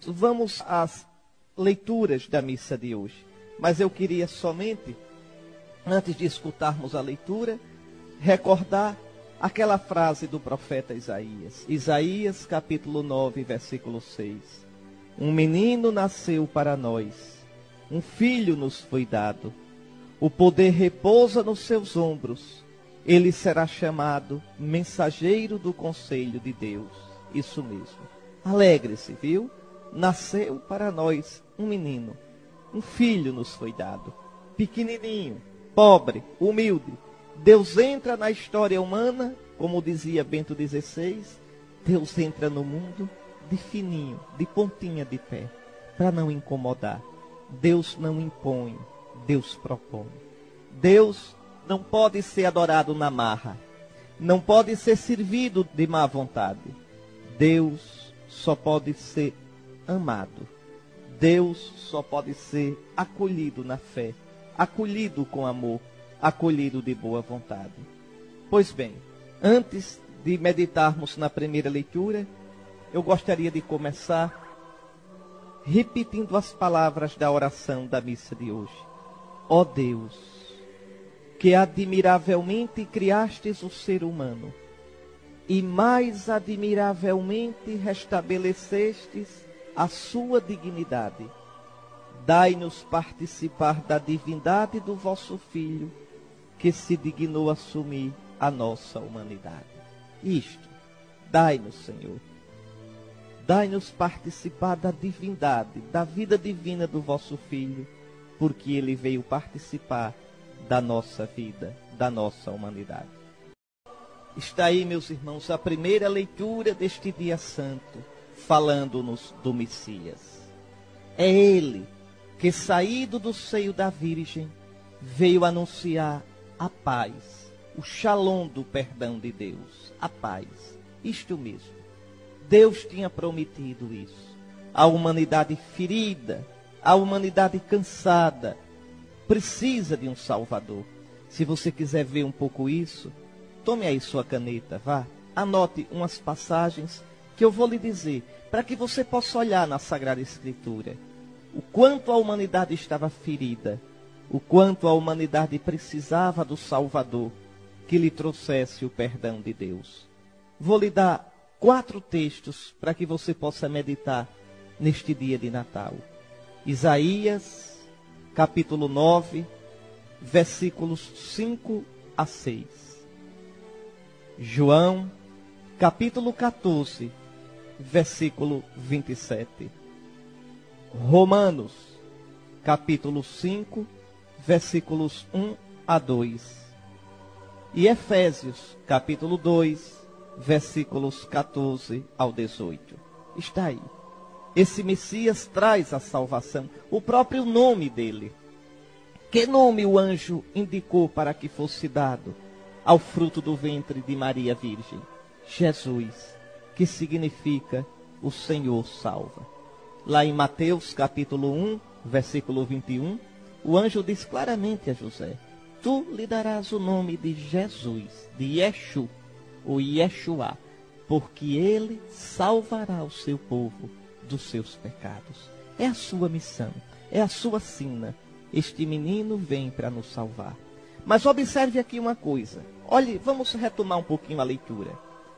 Vamos às leituras da missa de hoje. Mas eu queria somente, antes de escutarmos a leitura, recordar aquela frase do profeta Isaías. Isaías, capítulo 9, versículo 6. Um menino nasceu para nós, um filho nos foi dado. O poder repousa nos seus ombros. Ele será chamado mensageiro do conselho de Deus. Isso mesmo. Alegre-se, viu? Nasceu para nós um menino. Um filho nos foi dado. Pequenininho, pobre, humilde. Deus entra na história humana, como dizia Bento XVI. Deus entra no mundo de fininho, de pontinha de pé, para não incomodar. Deus não impõe, Deus propõe. Deus não pode ser adorado na marra. Não pode ser servido de má vontade. Deus só pode ser amado. Deus só pode ser acolhido na fé, acolhido com amor, acolhido de boa vontade. Pois bem, antes de meditarmos na primeira leitura, eu gostaria de começar repetindo as palavras da oração da missa de hoje. Ó Deus, que admiravelmente criastes o ser humano, e mais admiravelmente restabelecestes a sua dignidade, dai-nos participar da divindade do vosso Filho, que se dignou assumir a nossa humanidade. Isto, dai-nos, Senhor. Dai-nos participar da divindade, da vida divina do vosso Filho, porque ele veio participar da nossa vida, da nossa humanidade. Está aí, meus irmãos, a primeira leitura deste dia santo, falando-nos do Messias. É ele que, saído do seio da Virgem, veio anunciar a paz, o shalom do perdão de Deus, a paz. Isto mesmo. Deus tinha prometido isso. A humanidade ferida, a humanidade cansada, precisa de um Salvador. Se você quiser ver um pouco isso, tome aí sua caneta, vá. Anote umas passagens que eu vou lhe dizer, para que você possa olhar na Sagrada Escritura o quanto a humanidade estava ferida, o quanto a humanidade precisava do Salvador que lhe trouxesse o perdão de Deus. Vou lhe dar 4 textos para que você possa meditar neste dia de Natal. Isaías, capítulo 9, versículos 5 a 6. João, capítulo 14, versículo 27. Romanos, capítulo 5, versículos 1 a 2. E Efésios, capítulo 2, versículos 14 ao 18. Está aí. Esse Messias traz a salvação, o próprio nome dele. Que nome o anjo indicou para que fosse dado ao fruto do ventre de Maria Virgem? Jesus, que significa o Senhor salva. Lá em Mateus capítulo 1, versículo 21, o anjo diz claramente a José: tu lhe darás o nome de Jesus, de Yeshu, ou Yeshua, porque ele salvará o seu povo dos seus pecados. É a sua missão, é a sua sina. Este menino vem para nos salvar. Mas observe aqui uma coisa. Olhe, vamos retomar um pouquinho a leitura.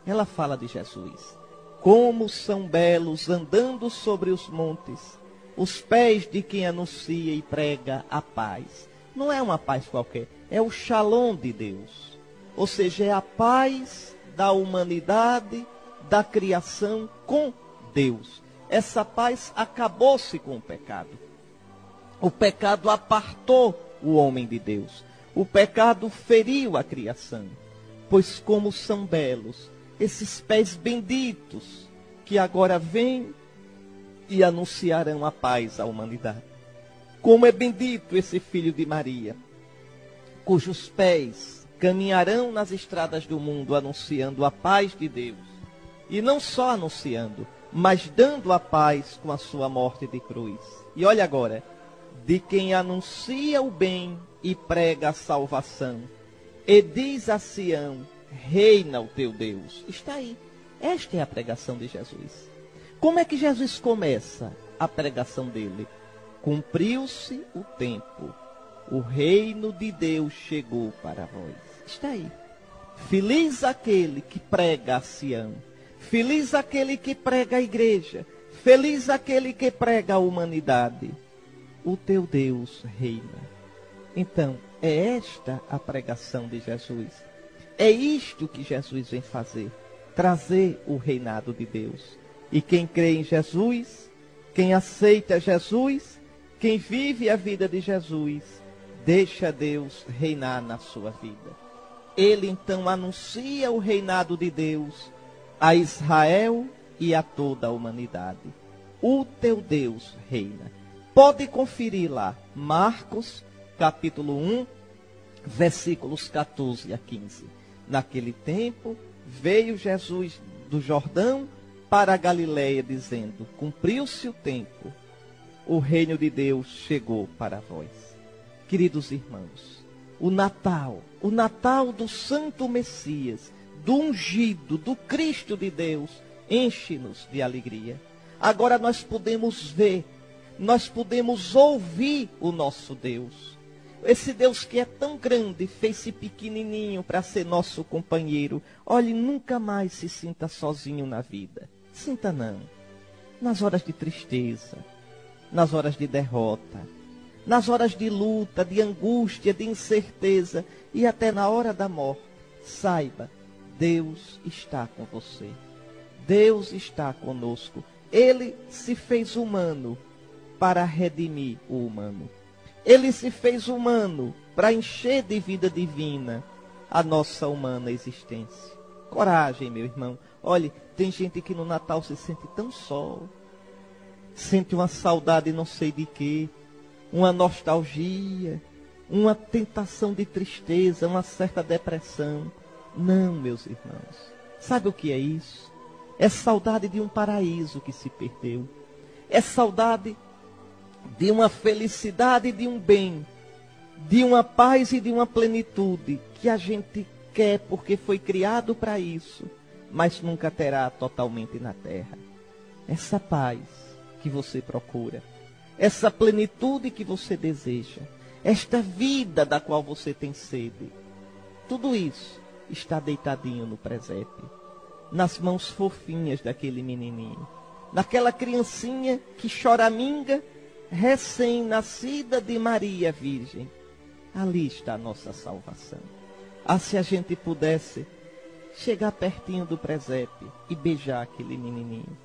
Ela fala de Jesus. Como são belos andando sobre os montes os pés de quem anuncia e prega a paz. Não é uma paz qualquer, é o shalom de Deus. Ou seja, é a paz da humanidade, da criação com Deus. Essa paz acabou-se com o pecado. O pecado apartou o homem de Deus. O pecado feriu a criação. Pois como são belos esses pés benditos que agora vêm e anunciarão a paz à humanidade. Como é bendito esse filho de Maria, cujos pés caminharão nas estradas do mundo anunciando a paz de Deus. E não só anunciando, mas dando a paz com a sua morte de cruz. E olha agora, de quem anuncia o bem e prega a salvação, e diz a Sião: reina o teu Deus. Está aí. Esta é a pregação de Jesus. Como é que Jesus começa a pregação dele? Cumpriu-se o tempo, o reino de Deus chegou para vós. Está aí. Feliz aquele que prega a Sião, feliz aquele que prega a igreja, feliz aquele que prega a humanidade. O teu Deus reina. Então, é esta a pregação de Jesus. É isto que Jesus vem fazer, trazer o reinado de Deus. E quem crê em Jesus, quem aceita Jesus, quem vive a vida de Jesus, deixa Deus reinar na sua vida. Ele então anuncia o reinado de Deus a Israel e a toda a humanidade. O teu Deus reina. Pode conferir lá, Marcos, capítulo 1, versículos 14 a 15. Naquele tempo, veio Jesus do Jordão para a Galileia, dizendo: cumpriu-se o tempo, o reino de Deus chegou para vós. Queridos irmãos, o Natal do Santo Messias, do ungido, do Cristo de Deus, enche-nos de alegria. Agora nós podemos ver, nós podemos ouvir o nosso Deus. Esse Deus que é tão grande, fez-se pequenininho para ser nosso companheiro. Olhe, nunca mais se sinta sozinho na vida. Sinta não. Nas horas de tristeza, nas horas de derrota, nas horas de luta, de angústia, de incerteza e até na hora da morte, saiba, Deus está com você. Deus está conosco. Ele se fez humano para redimir o humano. Ele se fez humano para encher de vida divina a nossa humana existência. Coragem, meu irmão. Olhe, tem gente que no Natal se sente tão só. Sente uma saudade não sei de quê, uma nostalgia, uma tentação de tristeza, uma certa depressão. Não, meus irmãos. Sabe o que é isso? É saudade de um paraíso que se perdeu. É saudade de uma felicidade, de um bem, de uma paz e de uma plenitude que a gente quer porque foi criado para isso, mas nunca terá totalmente na terra. Essa paz que você procura, essa plenitude que você deseja, esta vida da qual você tem sede, tudo isso está deitadinho no presépio, nas mãos fofinhas daquele menininho, naquela criancinha que choraminga, recém-nascida de Maria Virgem. Ali está a nossa salvação. Ah, se a gente pudesse chegar pertinho do presépio e beijar aquele menininho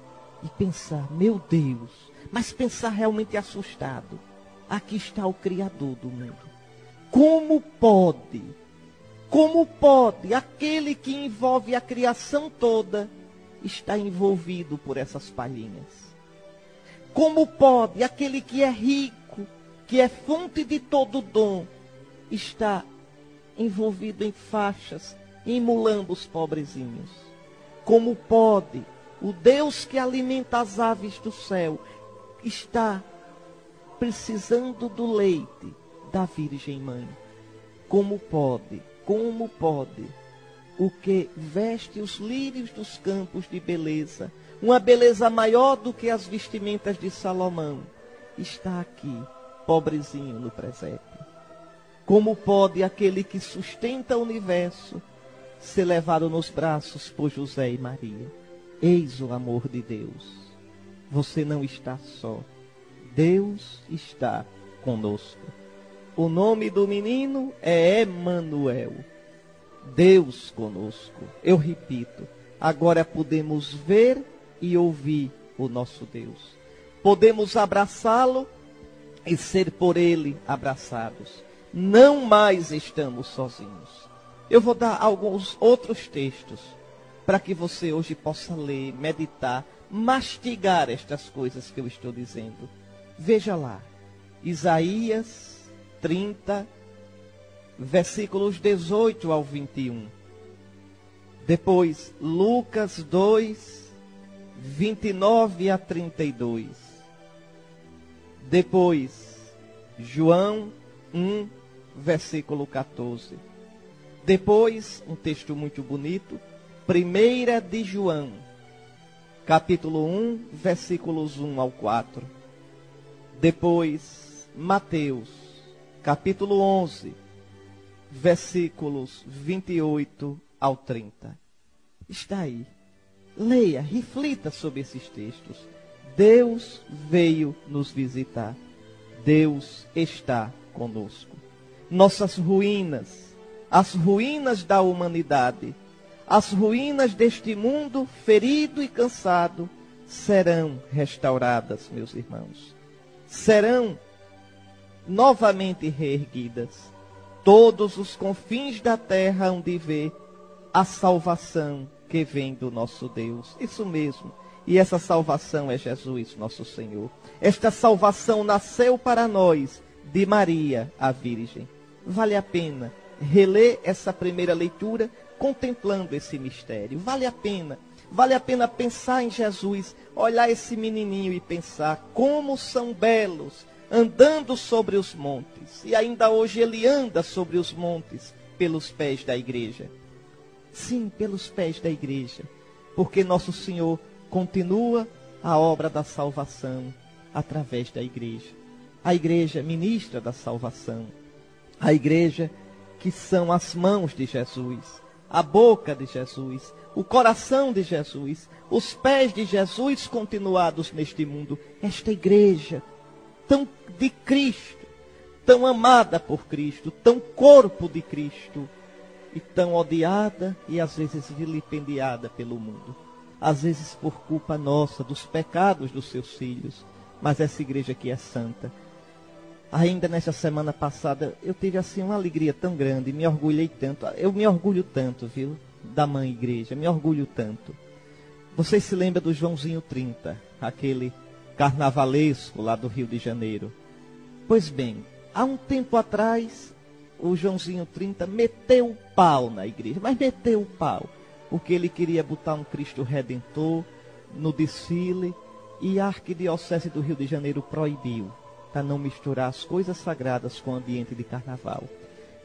e pensar, meu Deus, mas pensar realmente assustado, aqui está o Criador do mundo. Como pode aquele que envolve a criação toda estar envolvido por essas palhinhas? Como pode aquele que é rico, que é fonte de todo dom, estar envolvido em faixas, emulando os pobrezinhos? Como pode o Deus que alimenta as aves do céu estar precisando do leite da Virgem Mãe? Como pode o que veste os lírios dos campos de beleza, uma beleza maior do que as vestimentas de Salomão, está aqui, pobrezinho no presépio? Como pode aquele que sustenta o universo ser levado nos braços por José e Maria? Eis o amor de Deus. Você não está só. Deus está conosco. O nome do menino é Emanuel. Deus conosco. Eu repito, agora podemos ver e ouvir o nosso Deus. Podemos abraçá-lo e ser por ele abraçados. Não mais estamos sozinhos. Eu vou dar alguns outros textos para que você hoje possa ler, meditar, mastigar estas coisas que eu estou dizendo. Veja lá, Isaías 30, versículos 18 ao 21. Depois, Lucas 2, 29 a 32. Depois, João 1, versículo 14. Depois, um texto muito bonito, 1 de João, capítulo 1, versículos 1 ao 4. Depois, Mateus, capítulo 11, versículos 28 ao 30. Está aí. Leia, reflita sobre esses textos. Deus veio nos visitar. Deus está conosco. Nossas ruínas, as ruínas da humanidade, as ruínas deste mundo ferido e cansado, serão restauradas, meus irmãos. Serão novamente reerguidas. Todos os confins da terra hão de ver a salvação que vem do nosso Deus. Isso mesmo. E essa salvação é Jesus, nosso Senhor. Esta salvação nasceu para nós de Maria, a Virgem. Vale a pena reler essa primeira leitura contemplando esse mistério. Vale a pena pensar em Jesus, olhar esse menininho e pensar como são belos, andando sobre os montes. E ainda hoje ele anda sobre os montes pelos pés da igreja. Sim, pelos pés da igreja. Porque nosso Senhor continua a obra da salvação através da igreja. A igreja ministra da salvação. A igreja que são as mãos de Jesus, a boca de Jesus, o coração de Jesus, os pés de Jesus continuados neste mundo. Esta igreja tão de Cristo, tão amada por Cristo, tão corpo de Cristo, e tão odiada e às vezes vilipendiada pelo mundo. Às vezes por culpa nossa, dos pecados dos seus filhos. Mas essa igreja aqui é santa. Ainda nessa semana passada, eu tive assim uma alegria tão grande, me orgulhei tanto. Eu me orgulho tanto, viu, da mãe igreja, me orgulho tanto. Vocês se lembram do Joãozinho 30, aquele carnavalesco lá do Rio de Janeiro? Pois bem, há um tempo atrás, o Joãozinho 30 meteu o pau na igreja, mas meteu o pau, porque ele queria botar um Cristo Redentor no desfile, e a Arquidiocese do Rio de Janeiro proibiu, para não misturar as coisas sagradas com o ambiente de carnaval.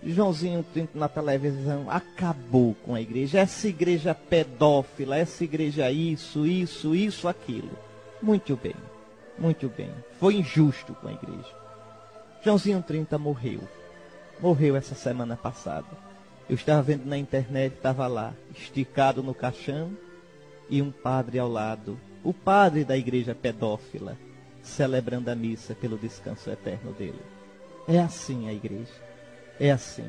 Joãozinho 30 na televisão acabou com a igreja. Essa igreja pedófila, essa igreja isso, aquilo. Muito bem, muito bem. Foi injusto com a igreja. Joãozinho 30 morreu. Morreu essa semana passada. Eu estava vendo na internet, estava lá, esticado no caixão, e um padre ao lado, o padre da igreja pedófila, celebrando a missa pelo descanso eterno dele. É assim a igreja. É assim.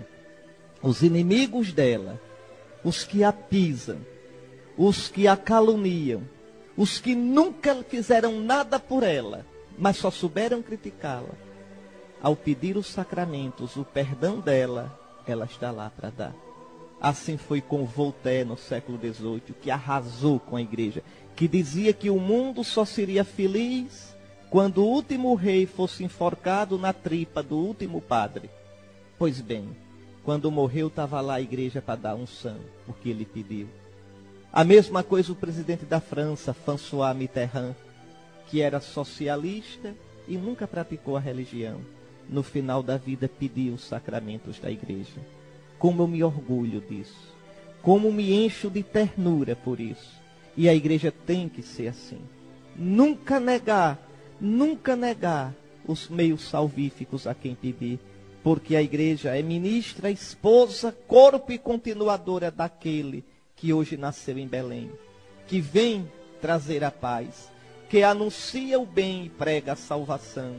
Os inimigos dela, os que a pisam, os que a caluniam, os que nunca fizeram nada por ela, mas só souberam criticá-la, ao pedir os sacramentos, o perdão dela, ela está lá para dar. Assim foi com Voltaire no século XVIII, que arrasou com a igreja, que dizia que o mundo só seria feliz quando o último rei fosse enforcado na tripa do último padre. Pois bem, quando morreu, estava lá a igreja para dar unção, porque ele pediu. A mesma coisa o presidente da França, François Mitterrand, que era socialista e nunca praticou a religião. No final da vida pediu os sacramentos da igreja. Como eu me orgulho disso. Como me encho de ternura por isso. E a igreja tem que ser assim. Nunca negar os meios salvíficos a quem pedir. Porque a igreja é ministra, esposa, corpo e continuadora daquele que hoje nasceu em Belém. Que vem trazer a paz. Que anuncia o bem e prega a salvação.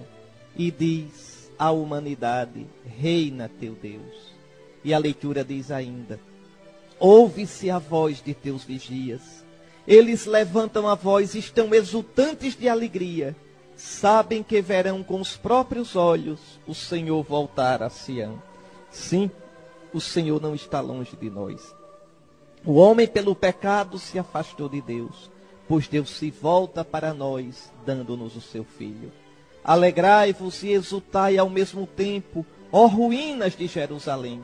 E diz à humanidade: reina teu Deus. E a leitura diz ainda: ouve-se a voz de teus vigias. Eles levantam a voz, estão exultantes de alegria. Sabem que verão com os próprios olhos o Senhor voltar a Sião. Sim, o Senhor não está longe de nós. O homem pelo pecado se afastou de Deus, pois Deus se volta para nós, dando-nos o seu Filho. Alegrai-vos e exultai ao mesmo tempo, ó ruínas de Jerusalém.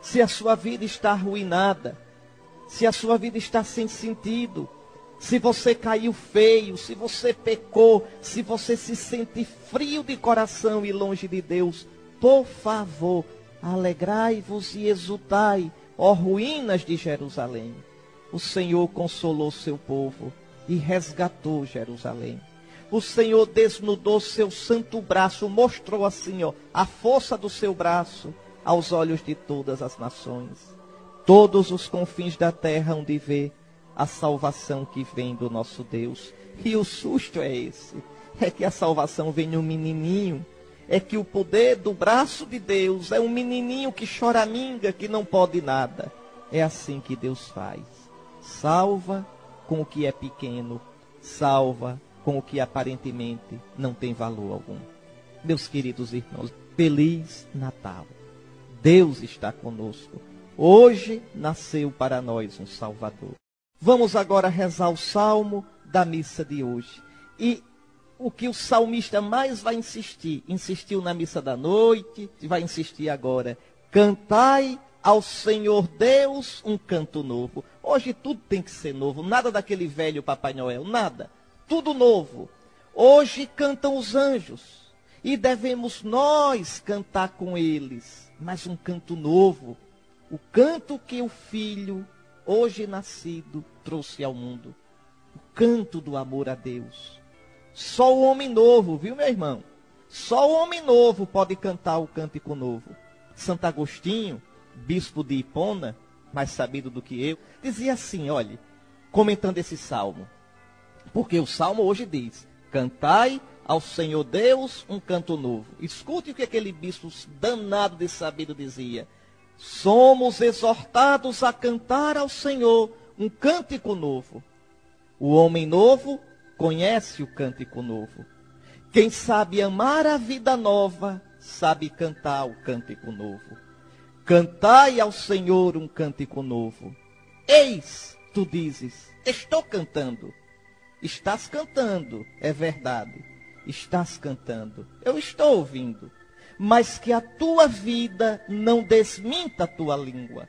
Se a sua vida está arruinada, se a sua vida está sem sentido, se você caiu feio, se você pecou, se você se sente frio de coração e longe de Deus, por favor, alegrai-vos e exultai, ó ruínas de Jerusalém. O Senhor consolou seu povo, e resgatou Jerusalém. O Senhor desnudou seu santo braço, mostrou assim, a força do seu braço aos olhos de todas as nações. Todos os confins da terra hão de ver a salvação que vem do nosso Deus. E o susto é esse, é que a salvação vem de um menininho, é que o poder do braço de Deus é um menininho que choraminga, que não pode nada. É assim que Deus faz. Salva com o que é pequeno, salva com o que aparentemente não tem valor algum. Meus queridos irmãos, Feliz Natal. Deus está conosco. Hoje nasceu para nós um Salvador. Vamos agora rezar o salmo da missa de hoje. E o que o salmista mais vai insistir, insistiu na missa da noite, e vai insistir agora: cantai ao Senhor Deus um canto novo. Hoje tudo tem que ser novo, nada daquele velho Papai Noel, nada. Tudo novo. Hoje cantam os anjos e devemos nós cantar com eles, mas um canto novo. O canto que o Filho, hoje nascido, trouxe ao mundo. O canto do amor a Deus. Só o homem novo, viu, meu irmão? Só o homem novo pode cantar o cântico novo. Santo Agostinho, bispo de Hipona, mais sabido do que eu, dizia assim, olhe, comentando esse salmo. Porque o salmo hoje diz: cantai ao Senhor Deus um canto novo. Escute o que aquele bispo danado de sabido dizia: somos exortados a cantar ao Senhor um cântico novo. O homem novo conhece o cântico novo. Quem sabe amar a vida nova, sabe cantar o cântico novo. Cantai ao Senhor um cântico novo. Eis, tu dizes, estou cantando. Estás cantando, é verdade. Estás cantando, eu estou ouvindo. Mas que a tua vida não desminta a tua língua.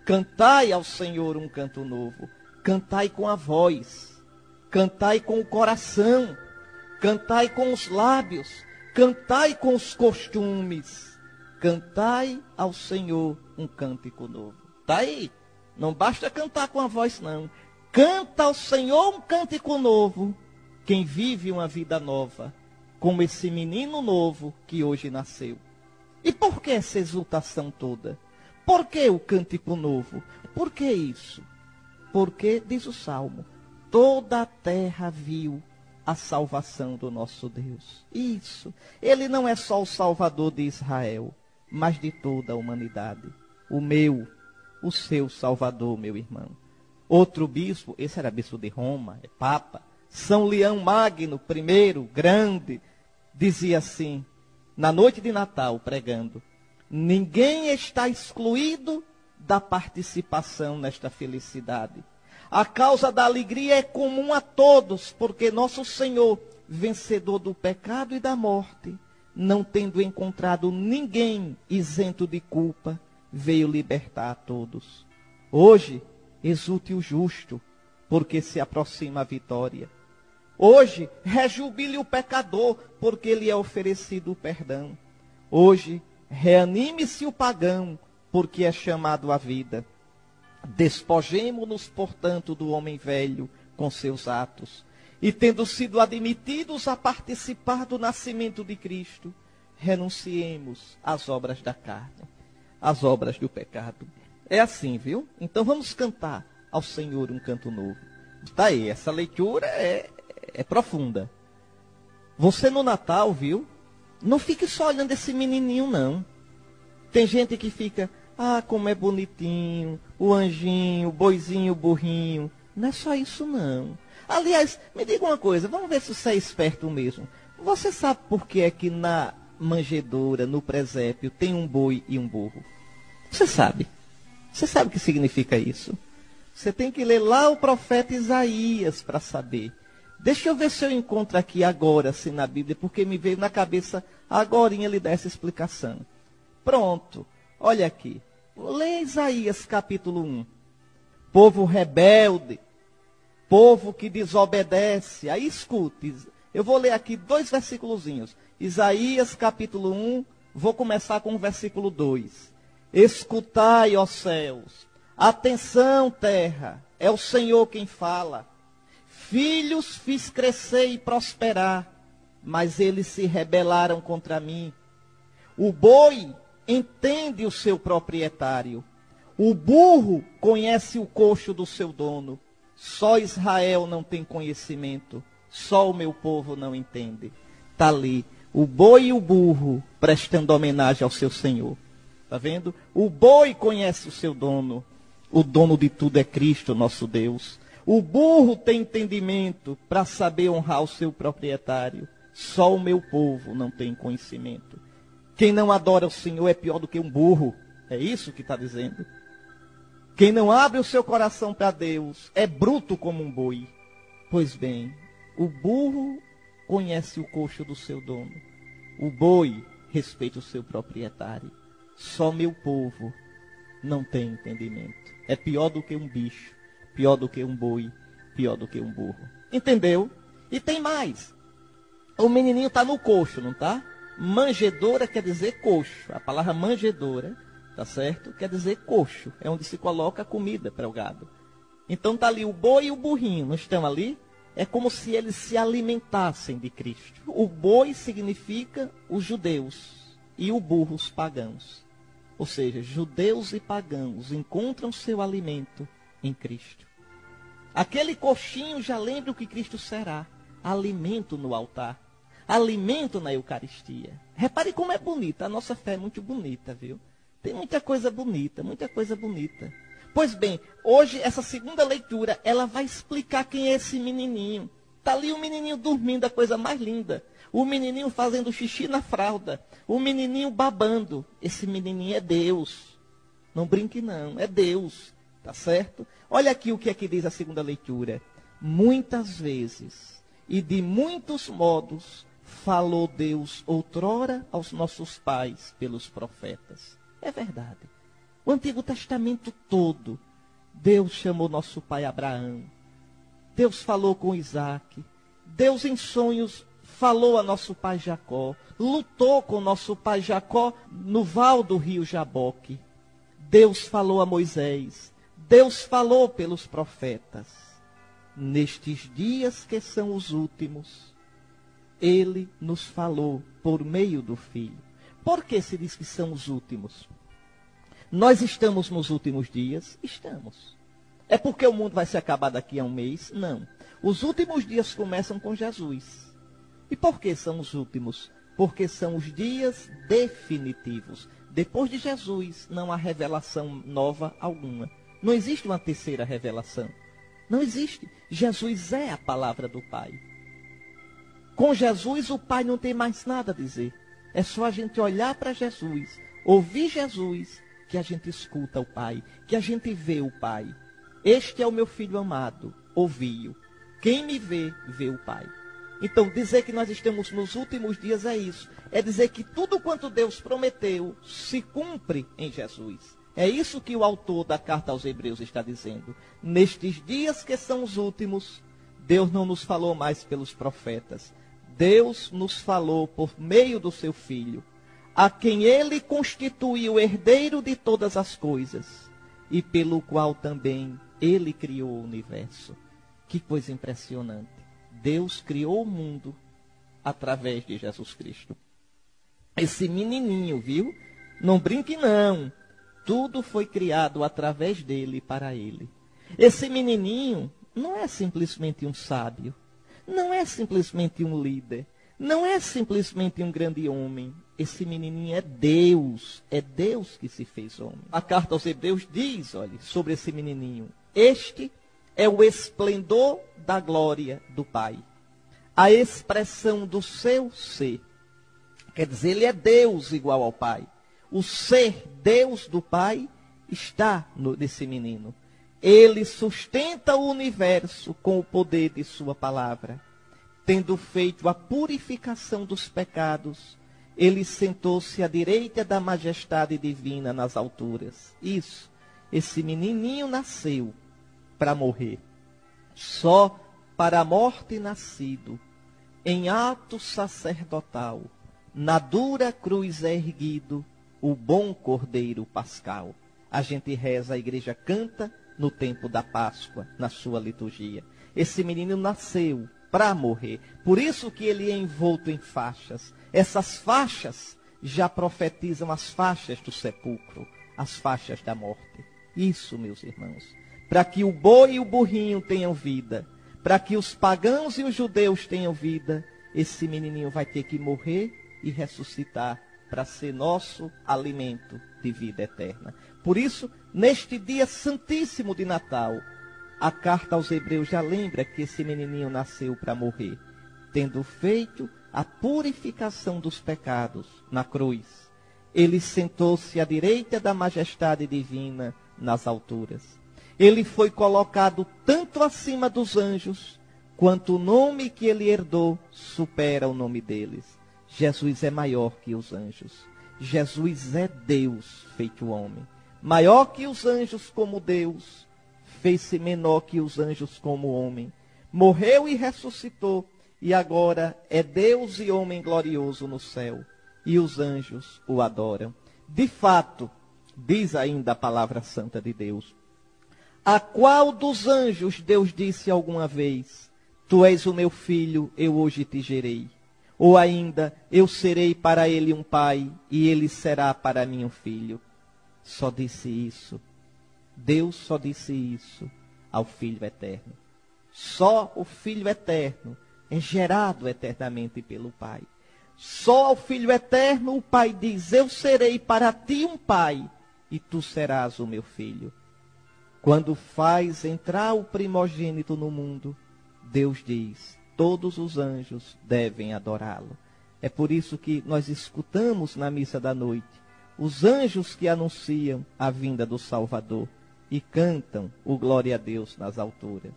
Cantai ao Senhor um canto novo. Cantai com a voz. Cantai com o coração. Cantai com os lábios. Cantai com os costumes. Cantai ao Senhor um cântico novo. Está aí. Não basta cantar com a voz, não. Canta ao Senhor um cântico novo, quem vive uma vida nova, como esse menino novo que hoje nasceu. E por que essa exultação toda? Por que o cântico novo? Por que isso? Porque, diz o Salmo, toda a terra viu a salvação do nosso Deus. Isso. Ele não é só o Salvador de Israel, mas de toda a humanidade. O meu, o seu Salvador, meu irmão. Outro bispo, esse era bispo de Roma, é Papa, São Leão Magno, primeiro, grande, dizia assim, na noite de Natal, pregando: ninguém está excluído da participação nesta felicidade. A causa da alegria é comum a todos, porque nosso Senhor, vencedor do pecado e da morte, não tendo encontrado ninguém isento de culpa, veio libertar a todos. Hoje, exulte o justo, porque se aproxima a vitória. Hoje, rejubile o pecador, porque lhe é oferecido o perdão. Hoje, reanime-se o pagão, porque é chamado à vida. Despojemo-nos, portanto, do homem velho com seus atos, e tendo sido admitidos a participar do nascimento de Cristo, renunciemos às obras da carne, às obras do pecado. É assim, viu? Então vamos cantar ao Senhor um canto novo. Está aí, essa leitura é profunda. Você no Natal, viu? Não fique só olhando esse menininho, não. Tem gente que fica, como é bonitinho, o anjinho, o boizinho, o burrinho. Não é só isso, não. Aliás, me diga uma coisa, vamos ver se você é esperto mesmo. Você sabe por que é que na manjedoura, no presépio, tem um boi e um burro? Você sabe? Você sabe o que significa isso? Você tem que ler lá o profeta Isaías para saber. Deixa eu ver se eu encontro aqui agora, assim, na Bíblia, porque me veio na cabeça agorinha lhe dar essa explicação. Pronto, olha aqui. Lê Isaías capítulo 1. Povo rebelde, povo que desobedece. Aí escute, eu vou ler aqui 2 versículozinhos. Isaías capítulo 1, vou começar com o versículo 2. Escutai, ó céus, atenção, terra, é o Senhor quem fala. Filhos fiz crescer e prosperar, mas eles se rebelaram contra mim. O boi entende o seu proprietário. O burro conhece o coxo do seu dono. Só Israel não tem conhecimento. Só o meu povo não entende. Está ali o boi e o burro prestando homenagem ao seu Senhor. Está vendo? O boi conhece o seu dono. O dono de tudo é Cristo, nosso Deus. O burro tem entendimento para saber honrar o seu proprietário. Só o meu povo não tem conhecimento. Quem não adora o Senhor é pior do que um burro. É isso que está dizendo. Quem não abre o seu coração para Deus é bruto como um boi. Pois bem, o burro conhece o coxo do seu dono. O boi respeita o seu proprietário. Só meu povo não tem entendimento. É pior do que um bicho, pior do que um boi, pior do que um burro. Entendeu? E tem mais. O menininho está no coxo, não está? Manjedoura quer dizer coxo. A palavra manjedoura, tá certo? Quer dizer coxo. É onde se coloca a comida para o gado. Então está ali o boi e o burrinho, não estão ali? É como se eles se alimentassem de Cristo. O boi significa os judeus e o burro os pagãos. Ou seja, judeus e pagãos encontram seu alimento em Cristo. Aquele coxinho já lembra o que Cristo será. Alimento no altar. Alimento na Eucaristia. Repare como é bonita. A nossa fé é muito bonita, viu? Tem muita coisa bonita, muita coisa bonita. Pois bem, hoje essa segunda leitura, ela vai explicar quem é esse menininho. Está ali o menininho dormindo, a coisa mais linda. O menininho fazendo xixi na fralda. O menininho babando. Esse menininho é Deus. Não brinque não, é Deus. Tá certo? Olha aqui o que é que diz a segunda leitura. Muitas vezes e de muitos modos falou Deus outrora aos nossos pais pelos profetas. É verdade. O Antigo Testamento todo, Deus chamou nosso pai Abraão. Deus falou com Isaac. Deus em sonhos falou a nosso pai Jacó. Lutou com nosso pai Jacó no val do rio Jaboque. Deus falou a Moisés. Deus falou pelos profetas. Nestes dias que são os últimos, Ele nos falou por meio do Filho. Por que se diz que são os últimos? Nós estamos nos últimos dias? Estamos. É porque o mundo vai se acabar daqui a um mês? Não. Os últimos dias começam com Jesus. E por que são os últimos? Porque são os dias definitivos. Depois de Jesus, não há revelação nova alguma. Não existe uma terceira revelação. Não existe. Jesus é a palavra do Pai. Com Jesus, o Pai não tem mais nada a dizer. É só a gente olhar para Jesus, ouvir Jesus, que a gente escuta o Pai, que a gente vê o Pai. Este é o meu filho amado, ouvi-o. Quem me vê, vê o Pai. Então, dizer que nós estamos nos últimos dias é isso. É dizer que tudo quanto Deus prometeu se cumpre em Jesus. É isso que o autor da carta aos Hebreus está dizendo. Nestes dias que são os últimos, Deus não nos falou mais pelos profetas. Deus nos falou por meio do seu Filho, a quem Ele constituiu o herdeiro de todas as coisas, e pelo qual também Ele criou o universo. Que coisa impressionante. Deus criou o mundo através de Jesus Cristo. Esse menininho, viu? Não brinque não. Tudo foi criado através dele e para ele. Esse menininho não é simplesmente um sábio. Não é simplesmente um líder. Não é simplesmente um grande homem. Esse menininho é Deus. É Deus que se fez homem. A carta aos Hebreus diz, olha, sobre esse menininho. Este é o esplendor da glória do Pai. A expressão do seu ser. Quer dizer, ele é Deus igual ao Pai. O ser Deus do Pai está nesse menino. Ele sustenta o universo com o poder de sua palavra. Tendo feito a purificação dos pecados, ele sentou-se à direita da majestade divina nas alturas. Isso, esse menininho nasceu para morrer. Só para a morte nascido, em ato sacerdotal, na dura cruz erguido, o bom Cordeiro Pascal. A gente reza, a igreja canta no tempo da Páscoa, na sua liturgia. Esse menino nasceu para morrer. Por isso que ele é envolto em faixas. Essas faixas já profetizam as faixas do sepulcro, as faixas da morte. Isso, meus irmãos, para que o boi e o burrinho tenham vida, para que os pagãos e os judeus tenham vida, esse menininho vai ter que morrer e ressuscitar para ser nosso alimento de vida eterna. Por isso, neste dia santíssimo de Natal, a carta aos Hebreus já lembra que esse menininho nasceu para morrer, tendo feito a purificação dos pecados na cruz. Ele sentou-se à direita da majestade divina nas alturas. Ele foi colocado tanto acima dos anjos, quanto o nome que ele herdou supera o nome deles. Jesus é maior que os anjos. Jesus é Deus feito homem. Maior que os anjos como Deus, fez-se menor que os anjos como homem. Morreu e ressuscitou, e agora é Deus e homem glorioso no céu. E os anjos o adoram. De fato, diz ainda a palavra santa de Deus, a qual dos anjos Deus disse alguma vez, tu és o meu filho, eu hoje te gerei. Ou ainda, eu serei para ele um pai, e ele será para mim um filho. Só disse isso. Deus só disse isso ao Filho Eterno. Só o Filho Eterno é gerado eternamente pelo Pai. Só ao Filho Eterno o Pai diz, eu serei para ti um pai, e tu serás o meu filho. Quando faz entrar o primogênito no mundo, Deus diz, todos os anjos devem adorá-lo. É por isso que nós escutamos na missa da noite os anjos que anunciam a vinda do Salvador e cantam o glória a Deus nas alturas.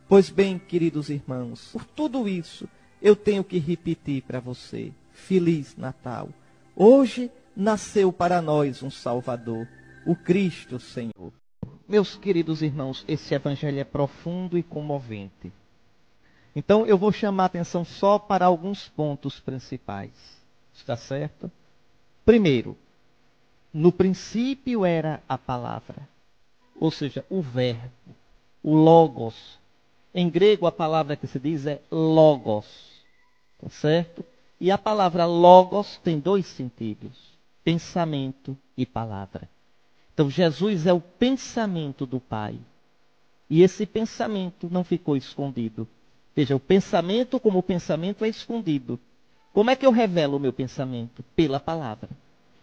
Pois bem, queridos irmãos, por tudo isso eu tenho que repetir para você, Feliz Natal. Hoje nasceu para nós um Salvador, o Cristo Senhor. Meus queridos irmãos, esse evangelho é profundo e comovente. Então eu vou chamar a atenção só para alguns pontos principais. Está certo? Primeiro, no princípio era a palavra, ou seja, o verbo, o logos. Em grego a palavra que se diz é logos, tá certo? E a palavra logos tem dois sentidos, pensamento e palavra. Então Jesus é o pensamento do Pai. E esse pensamento não ficou escondido. Veja, o pensamento como pensamento é escondido. Como é que eu revelo o meu pensamento? Pela palavra.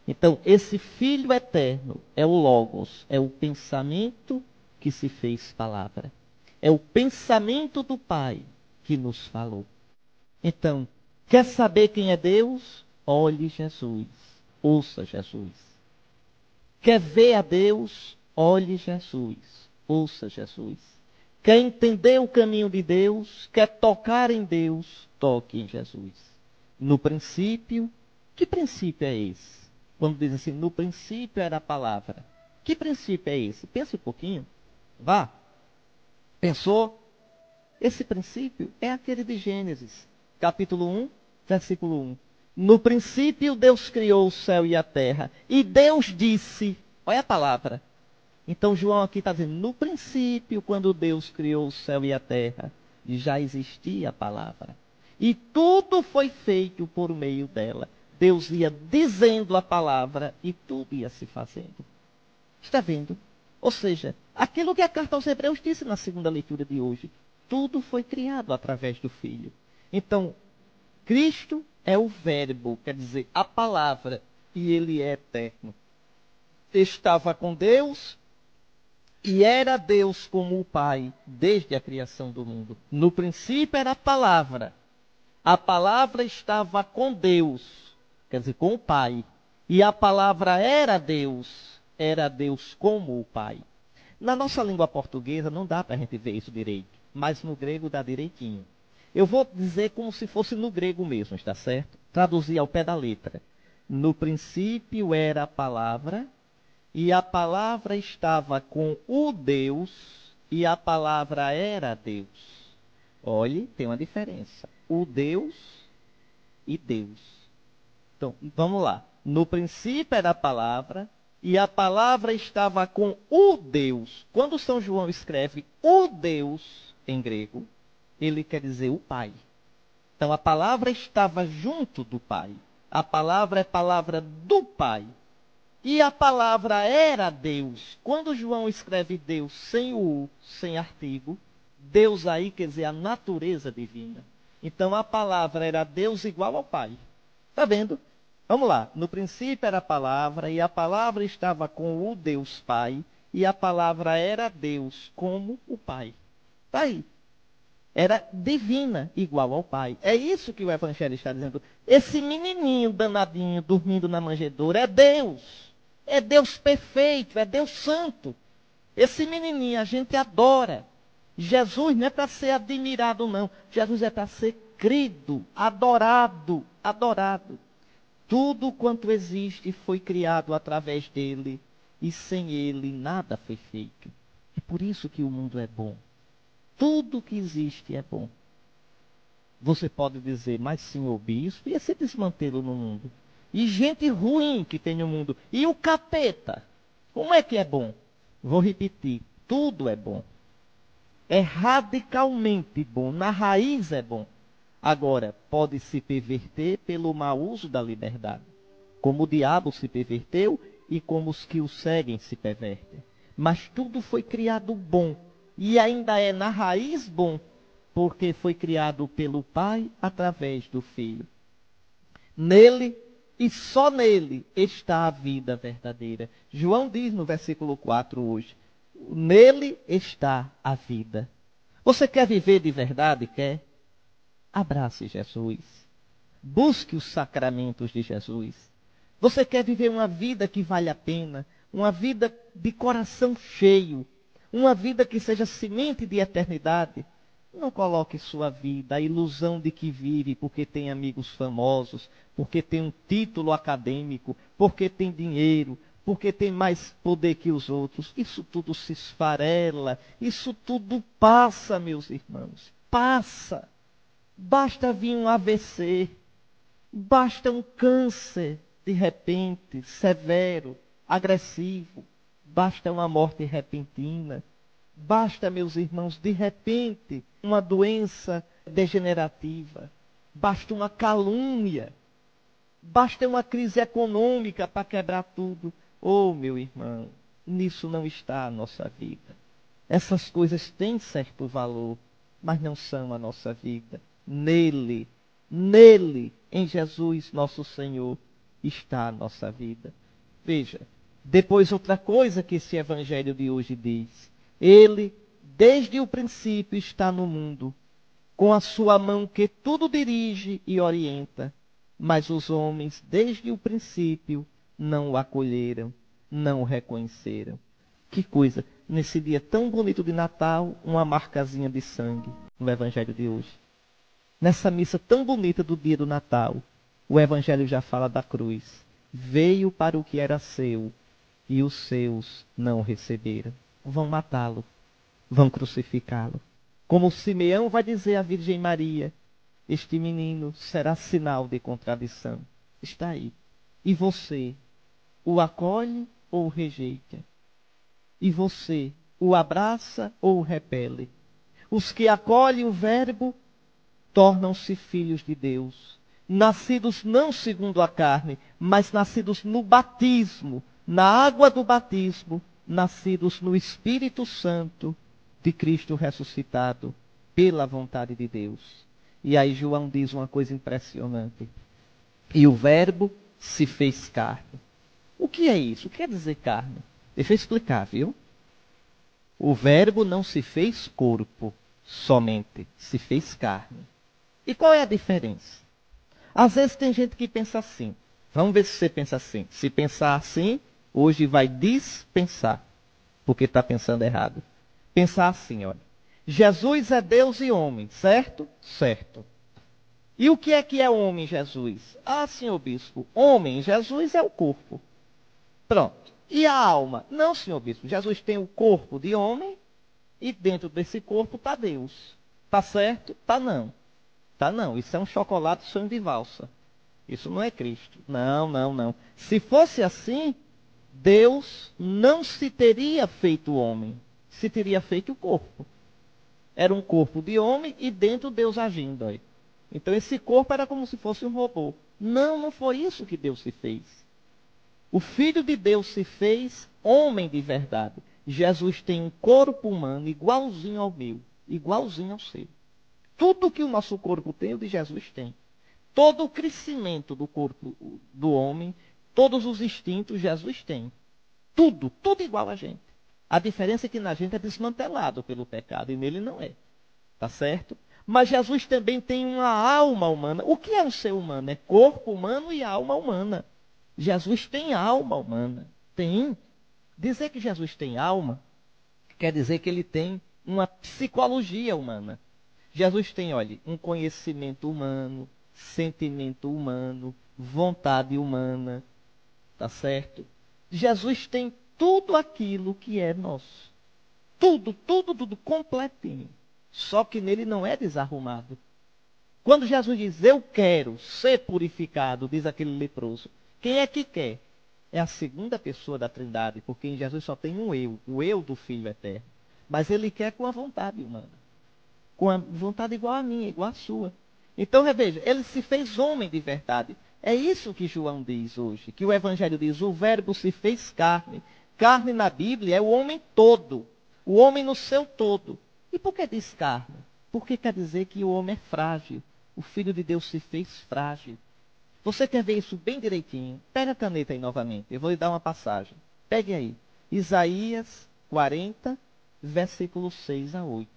Então, esse Filho eterno é o Logos, é o pensamento que se fez palavra. É o pensamento do Pai que nos falou. Então, quer saber quem é Deus? Olhe Jesus, ouça Jesus. Quer ver a Deus? Olhe Jesus, ouça Jesus. Quer entender o caminho de Deus? Quer tocar em Deus? Toque em Jesus. No princípio, que princípio é esse? Quando diz assim, no princípio era a palavra. Que princípio é esse? Pense um pouquinho. Vá. Pensou? Esse princípio é aquele de Gênesis, capítulo 1, versículo 1. No princípio Deus criou o céu e a terra. E Deus disse, olha a palavra. Então João aqui está dizendo, no princípio, quando Deus criou o céu e a terra, já existia a palavra. E tudo foi feito por meio dela. Deus ia dizendo a palavra e tudo ia se fazendo. Está vendo? Ou seja, aquilo que a carta aos Hebreus disse na segunda leitura de hoje, tudo foi criado através do Filho. Então, Cristo é o verbo, quer dizer, a palavra, e ele é eterno. Estava com Deus e era Deus como o Pai desde a criação do mundo. No princípio era a palavra estava com Deus, quer dizer, com o Pai. E a palavra era Deus como o Pai. Na nossa língua portuguesa não dá para a gente ver isso direito, mas no grego dá direitinho. Eu vou dizer como se fosse no grego mesmo, está certo? Traduzir ao pé da letra. No princípio era a palavra, e a palavra estava com o Deus, e a palavra era Deus. Olhe, tem uma diferença. O Deus e Deus. Então, vamos lá. No princípio era a palavra, e a palavra estava com o Deus. Quando São João escreve o Deus em grego, ele quer dizer o Pai. Então a palavra estava junto do Pai. A palavra é palavra do Pai. E a palavra era Deus. Quando João escreve Deus sem o sem artigo, Deus aí quer dizer a natureza divina. Então a palavra era Deus igual ao Pai. Está vendo? Vamos lá. No princípio era a palavra, e a palavra estava com o Deus Pai, e a palavra era Deus como o Pai. Está aí. Era divina, igual ao Pai. É isso que o Evangelho está dizendo. Esse menininho danadinho dormindo na manjedoura é Deus. É Deus perfeito, é Deus santo. Esse menininho a gente adora. Jesus não é para ser admirado, não. Jesus é para ser crido, adorado, adorado. Tudo quanto existe foi criado através dele, e sem ele nada foi feito. É por isso que o mundo é bom. Tudo que existe é bom. Você pode dizer, mas senhor bispo, e esse desmantelo no mundo? E gente ruim que tem no mundo? E o capeta? Como é que é bom? Vou repetir, tudo é bom. É radicalmente bom, na raiz é bom. Agora, pode se perverter pelo mau uso da liberdade. Como o diabo se perverteu e como os que o seguem se pervertem. Mas tudo foi criado bom. E ainda é na raiz bom, porque foi criado pelo Pai através do Filho. Nele e só nele está a vida verdadeira. João diz no versículo 4 hoje, nele está a vida. Você quer viver de verdade? Quer? Abrace Jesus. Busque os sacramentos de Jesus. Você quer viver uma vida que vale a pena? Uma vida de coração cheio? Uma vida que seja semente de eternidade? Não coloque sua vida a ilusão de que vive porque tem amigos famosos, porque tem um título acadêmico, porque tem dinheiro, porque tem mais poder que os outros. Isso tudo se esfarela, isso tudo passa, meus irmãos, passa. Basta vir um AVC, basta um câncer de repente, severo, agressivo, basta uma morte repentina, basta, meus irmãos, de repente, uma doença degenerativa, basta uma calúnia, basta uma crise econômica para quebrar tudo. Oh, meu irmão, nisso não está a nossa vida. Essas coisas têm certo valor, mas não são a nossa vida. Nele, em Jesus nosso Senhor, está a nossa vida. Veja, depois outra coisa que esse evangelho de hoje diz. Ele, desde o princípio, está no mundo, com a sua mão que tudo dirige e orienta. Mas os homens, desde o princípio, não o acolheram, não o reconheceram. Que coisa, nesse dia tão bonito de Natal, uma marcazinha de sangue no evangelho de hoje. Nessa missa tão bonita do dia do Natal, o Evangelho já fala da cruz. Veio para o que era seu, e os seus não o receberam. Vão matá-lo, vão crucificá-lo. Como Simeão vai dizer à Virgem Maria, este menino será sinal de contradição. Está aí. E você, o acolhe ou o rejeita? E você, o abraça ou o repele? Os que acolhem o Verbo tornam-se filhos de Deus, nascidos não segundo a carne, mas nascidos no batismo, na água do batismo, nascidos no Espírito Santo de Cristo ressuscitado, pela vontade de Deus. E aí João diz uma coisa impressionante. E o Verbo se fez carne. O que é isso? O que quer dizer carne? Deixa eu explicar, viu? O Verbo não se fez corpo somente, se fez carne. E qual é a diferença? Às vezes tem gente que pensa assim. Vamos ver se você pensa assim. Se pensar assim, hoje vai dispensar, porque está pensando errado. Pensar assim, olha. Jesus é Deus e homem, certo? Certo. E o que é homem, Jesus? Ah, senhor bispo, homem, Jesus é o corpo. Pronto. E a alma? Não, senhor bispo, Jesus tem o corpo de homem e dentro desse corpo está Deus. Está certo? Está não. Tá, não, isso é um chocolate sonho de valsa. Isso não é Cristo. Não, não, não. Se fosse assim, Deus não se teria feito homem, se teria feito o corpo. era um corpo de homem e dentro Deus agindo. Aí. Então esse corpo era como se fosse um robô. Não, não foi isso que Deus se fez. O Filho de Deus se fez homem de verdade. Jesus tem um corpo humano igualzinho ao meu, igualzinho ao seu. Tudo que o nosso corpo tem, o de Jesus tem. Todo o crescimento do corpo do homem, todos os instintos, Jesus tem. Tudo, tudo igual a gente. A diferença é que na gente é desmantelado pelo pecado e nele não é. Tá certo? Mas Jesus também tem uma alma humana. O que é um ser humano? É corpo humano e alma humana. Jesus tem alma humana. Tem. Dizer que Jesus tem alma quer dizer que ele tem uma psicologia humana. Jesus tem, olha, um conhecimento humano, sentimento humano, vontade humana, tá certo? Jesus tem tudo aquilo que é nosso. Tudo, tudo, tudo, completinho. Só que nele não é desarrumado. Quando Jesus diz, eu quero ser purificado, diz aquele leproso, quem é que quer? É a segunda pessoa da Trindade, porque em Jesus só tem um eu, o eu do Filho eterno. Mas ele quer com a vontade humana. Com a vontade igual a minha, igual a sua. Então, veja, ele se fez homem de verdade. É isso que João diz hoje, que o Evangelho diz, o verbo se fez carne. Carne na Bíblia é o homem todo, o homem no seu todo. E por que diz carne? Porque quer dizer que o homem é frágil. O Filho de Deus se fez frágil. Você quer ver isso bem direitinho? Pega a caneta aí novamente, eu vou lhe dar uma passagem. Pegue aí, Isaías 40, versículos 6 a 8.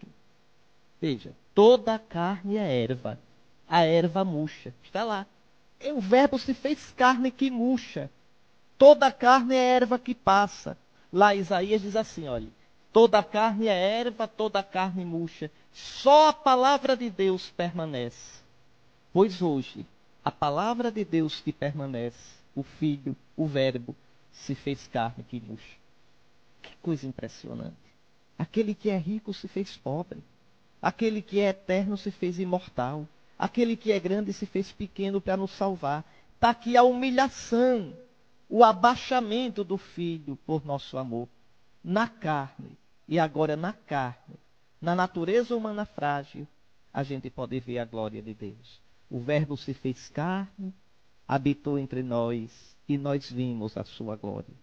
Veja, toda a carne é erva, a erva murcha. Está lá. O verbo se fez carne que murcha. Toda a carne é erva que passa. Lá Isaías diz assim, olha, toda a carne é erva, toda a carne murcha. Só a palavra de Deus permanece. Pois hoje, a palavra de Deus que permanece, o Filho, o Verbo, se fez carne que murcha. Que coisa impressionante. Aquele que é rico se fez pobre. Aquele que é eterno se fez imortal. Aquele que é grande se fez pequeno para nos salvar. Está aqui a humilhação, o abaixamento do Filho por nosso amor. Na carne, e agora na carne, na natureza humana frágil, a gente pode ver a glória de Deus. O Verbo se fez carne, habitou entre nós, e nós vimos a sua glória.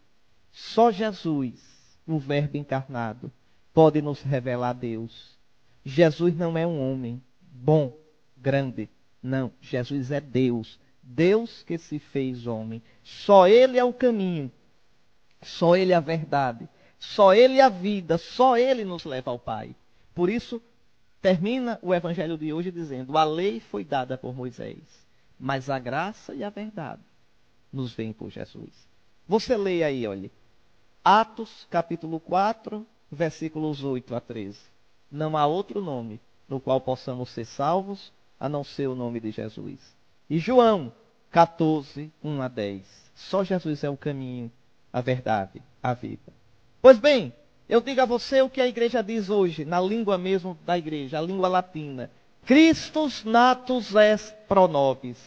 Só Jesus, o Verbo encarnado, pode nos revelar a Deus. Jesus não é um homem bom, grande. Não, Jesus é Deus. Deus que se fez homem. Só Ele é o caminho. Só Ele é a verdade. Só Ele é a vida. Só Ele nos leva ao Pai. Por isso, termina o Evangelho de hoje dizendo, a lei foi dada por Moisés, mas a graça e a verdade nos vêm por Jesus. Você lê aí, olha, Atos capítulo 4, versículos 8 a 13. Não há outro nome no qual possamos ser salvos, a não ser o nome de Jesus. E João 14, 1 a 10. Só Jesus é o caminho, a verdade, a vida. Pois bem, eu digo a você o que a igreja diz hoje, na língua mesmo da igreja, a língua latina. Christus natus est pro nobis.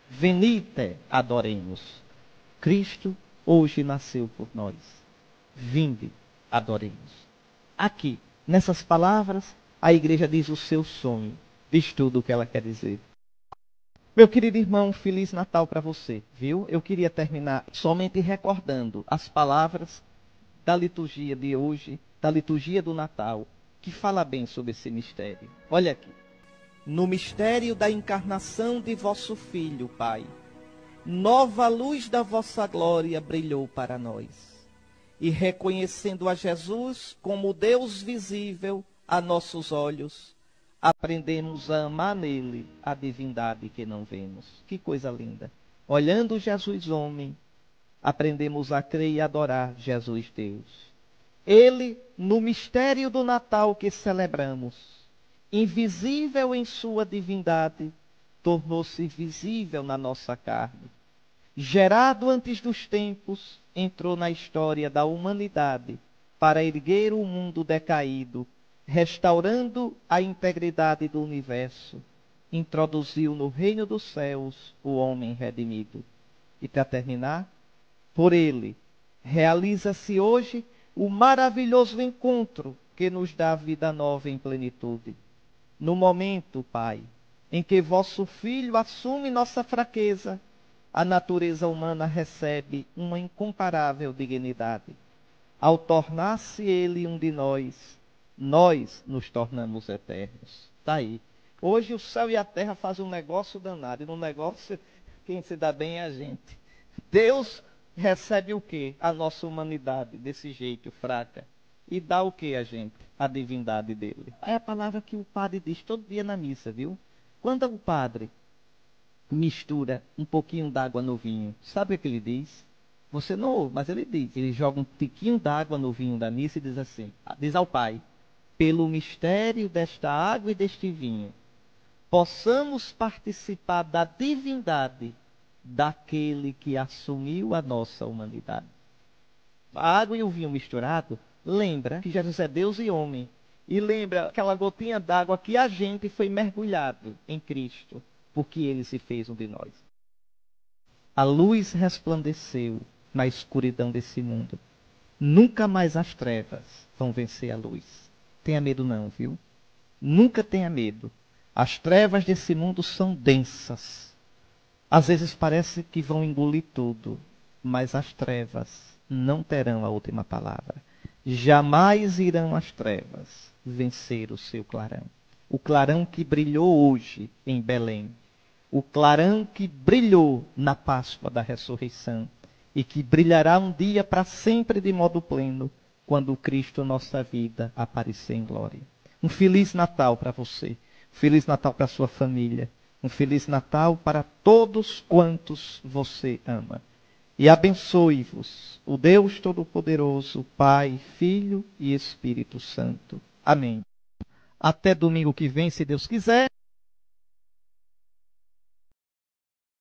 Venite, adoremos. Cristo hoje nasceu por nós. Vinde, adoremos. Aqui, nessas palavras, a igreja diz o seu sonho, diz tudo o que ela quer dizer. Meu querido irmão, Feliz Natal para você, viu? Eu queria terminar somente recordando as palavras da liturgia de hoje, da liturgia do Natal, que fala bem sobre esse mistério. Olha aqui. No mistério da encarnação de vosso Filho, Pai, nova luz da vossa glória brilhou para nós. E reconhecendo a Jesus como Deus visível a nossos olhos, aprendemos a amar nele a divindade que não vemos. Que coisa linda. Olhando Jesus homem, aprendemos a crer e adorar Jesus Deus. Ele, no mistério do Natal que celebramos, invisível em sua divindade, tornou-se visível na nossa carne. Gerado antes dos tempos, entrou na história da humanidade para erguer o mundo decaído, restaurando a integridade do universo. Introduziu no reino dos céus o homem redimido. E para terminar, por ele realiza-se hoje o maravilhoso encontro que nos dá vida nova em plenitude. No momento, Pai, em que vosso Filho assume nossa fraqueza, a natureza humana recebe uma incomparável dignidade. Ao tornar-se ele um de nós nos tornamos eternos. Está aí. Hoje o céu e a terra fazem um negócio danado. E no negócio, quem se dá bem é a gente. Deus recebe o quê? A nossa humanidade, desse jeito, fraca. E dá o quê a gente? A divindade dele. É a palavra que o padre diz todo dia na missa, viu? Quando o padre mistura um pouquinho d'água no vinho, sabe o que ele diz? Você não ouve, mas ele diz. Ele joga um tiquinho d'água no vinho da missa e diz assim, diz ao Pai, pelo mistério desta água e deste vinho, possamos participar da divindade daquele que assumiu a nossa humanidade. A água e o vinho misturado lembra que Jesus é Deus e homem. E lembra aquela gotinha d'água que a gente foi mergulhado em Cristo, porque ele se fez um de nós. A luz resplandeceu na escuridão desse mundo. Nunca mais as trevas vão vencer a luz. Tenha medo não, viu? Nunca tenha medo. As trevas desse mundo são densas. Às vezes parece que vão engolir tudo, mas as trevas não terão a última palavra. Jamais irão as trevas vencer o seu clarão. O clarão que brilhou hoje em Belém. O clarão que brilhou na Páscoa da Ressurreição. E que brilhará um dia para sempre de modo pleno, quando o Cristo, nossa vida, aparecer em glória. Um Feliz Natal para você. Feliz Natal para a sua família. Um Feliz Natal para todos quantos você ama. E abençoe-vos o Deus Todo-Poderoso, Pai, Filho e Espírito Santo. Amém. Até domingo que vem, se Deus quiser.